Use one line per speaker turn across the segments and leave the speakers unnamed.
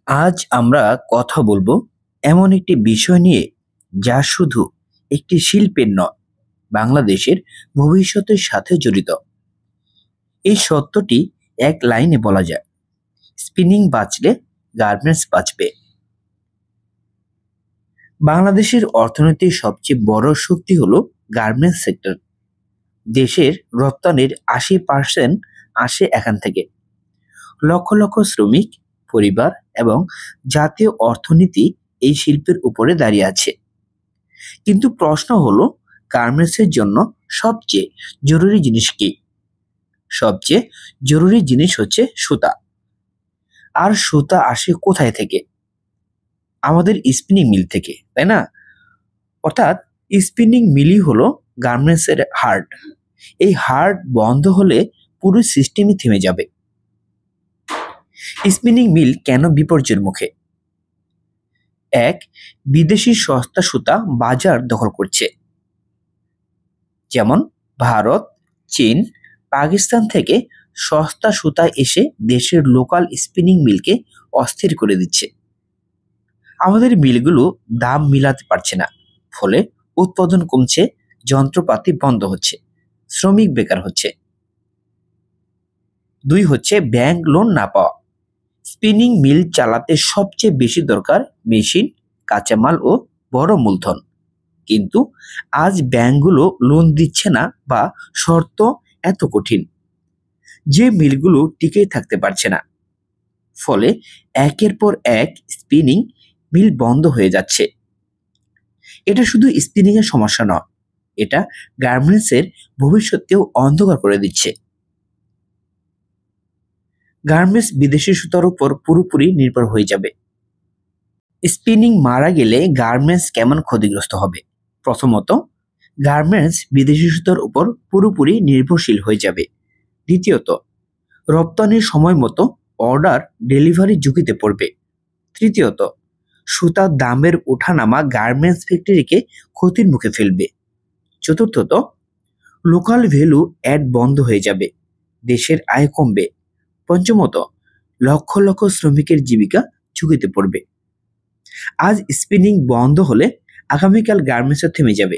আজ আমরা কথা বলবো এমন একটি বিষয় নিয়ে যা শুধু একটি শিল্পের নয়, বাংলাদেশের ভবিষ্যতের সাথে জড়িত। এই সত্যটি এক লাইনে বলা যায়, স্পিনিং বাঁচলে গার্মেন্টস বাঁচবে। বাংলাদেশের অর্থনীতির সবচেয়ে বড় শক্তি হলো গার্মেন্টস সেক্টর। দেশের রপ্তানির 80% আসে এখান থেকে। লক্ষ লক্ষ শ্রমিক, পরিবার এবং জাতীয় অর্থনীতি এই শিল্পের উপরে দাঁড়িয়ে আছে। কিন্তু প্রশ্ন হলো, গার্মেন্টসের জন্য সবচেয়ে জরুরি জিনিস কি? সবচেয়ে জরুরি জিনিস হচ্ছে সুতা। আর সুতা আসে কোথায় থেকে? আমাদের স্পিনিং মিল থেকে, তাই না? অর্থাৎ স্পিনিং মিলই হলো গার্মেন্টসের হার্ট। এই হার্ট বন্ধ হলে পুরো সিস্টেমই থেমে যাবে। স্পিনিং মিল কেন বিপর্যয়ের মুখে? এক, বিদেশি সস্তা সুতা বাজার দখল করছে। যেমন ভারত, চীন, পাকিস্তান থেকে সস্তা সুতা এসে দেশের লোকাল স্পিনিং মিলকে অস্থির করে দিচ্ছে। আমাদের মিলগুলো দাম মিলাতে পারছে না, ফলে উৎপাদন কমছে, যন্ত্রপাতি বন্ধ হচ্ছে, শ্রমিক বেকার হচ্ছে। দুই হচ্ছে ব্যাংক লোন না পাওয়া। স্পিনিং মিল চালাতে সবচেয়ে বেশি দরকার মেশিন, কাঁচামাল ও বড় মূলধন। কিন্তু আজ ব্যাংকগুলো লোন দিচ্ছে না বা শর্ত এত কঠিন যে মিলগুলো টিকে থাকতে পারছে না। ফলে একের পর এক স্পিনিং মিল বন্ধ হয়ে যাচ্ছে। এটা শুধু স্পিনিং এর সমস্যা নয়, এটা গার্মেন্টসের ভবিষ্যৎকেও অন্ধকার করে দিচ্ছে। গার্মেন্টস বিদেশি সুতার উপর পুরোপুরি নির্ভর হয়ে যাবে। স্পিনিং মারা গেলে গার্মেন্টস কেমন ক্ষতিগ্রস্ত হবে? প্রথমত, গার্মেন্টস বিদেশি সুতার উপর পুরোপুরি নির্ভরশীল হয়ে যাবে। দ্বিতীয়ত, রপ্তানির সময় মতো অর্ডার ডেলিভারি ঝুঁকিতে পড়বে। তৃতীয়ত, সুতার দামের ওঠানামা গার্মেন্টস ফ্যাক্টরিকে ক্ষতির মুখে ফেলবে। চতুর্থত, লোকাল ভ্যালু অ্যাড বন্ধ হয়ে যাবে, দেশের আয় কমবে। পঞ্চমত, লক্ষ লক্ষ শ্রমিকের জীবিকা ঝুঁকিতে পড়বে। আজ স্পিনিং বন্ধ হলে আগামীকাল গার্মেন্টসও থেমে যাবে।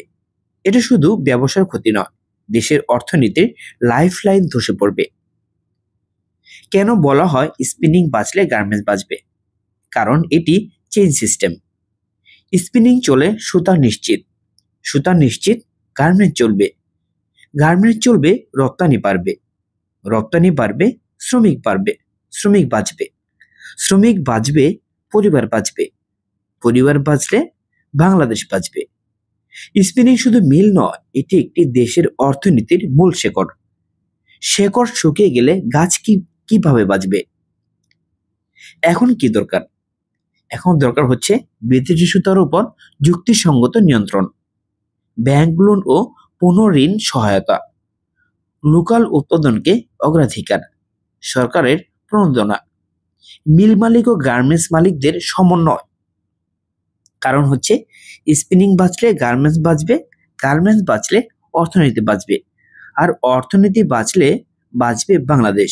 এটা শুধু ব্যবসার ক্ষতি নয়, দেশের অর্থনীতির লাইফ লাইন ধসে পড়বে। কেন বলা হয় স্পিনিং বাঁচলে গার্মেন্টস বাঁচবে? কারণ এটি চেইন সিস্টেম। স্পিনিং চলে সুতা নিশ্চিত, সুতা নিশ্চিত গার্মেন্টস চলবে, গার্মেন্টস চলবে রপ্তানি বাড়বে, রপ্তানি বাড়বে শ্রমিক বাড়বে, শ্রমিক বাঁচবে, শ্রমিক বাঁচবে পরিবার বাঁচবে, পরিবার বাঁচলে বাংলাদেশ বাঁচবে। স্পিনিং শুধু মিল নয়, এটি একটি দেশের অর্থনীতির মূল শেকড়। শেকড় শুকিয়ে গেলে গাছ কিভাবে বাঁচবে? এখন কি দরকার? এখন দরকার হচ্ছে বিদেশি সুতার উপর যুক্তিসঙ্গত নিয়ন্ত্রণ, ব্যাংক লোন ও পুনঃঋণ সহায়তা, লোকাল উৎপাদনকে অগ্রাধিকার, সরকারের প্রণোদনা, মিল মালিক ও গার্মেন্টস মালিকদের সমন্বয়। কারণ হচ্ছে স্পিনিং বাঁচলে গার্মেন্টস বাঁচবে, গার্মেন্টস বাঁচলে অর্থনীতি বাঁচবে, আর অর্থনীতি বাঁচলে বাঁচবে বাংলাদেশ।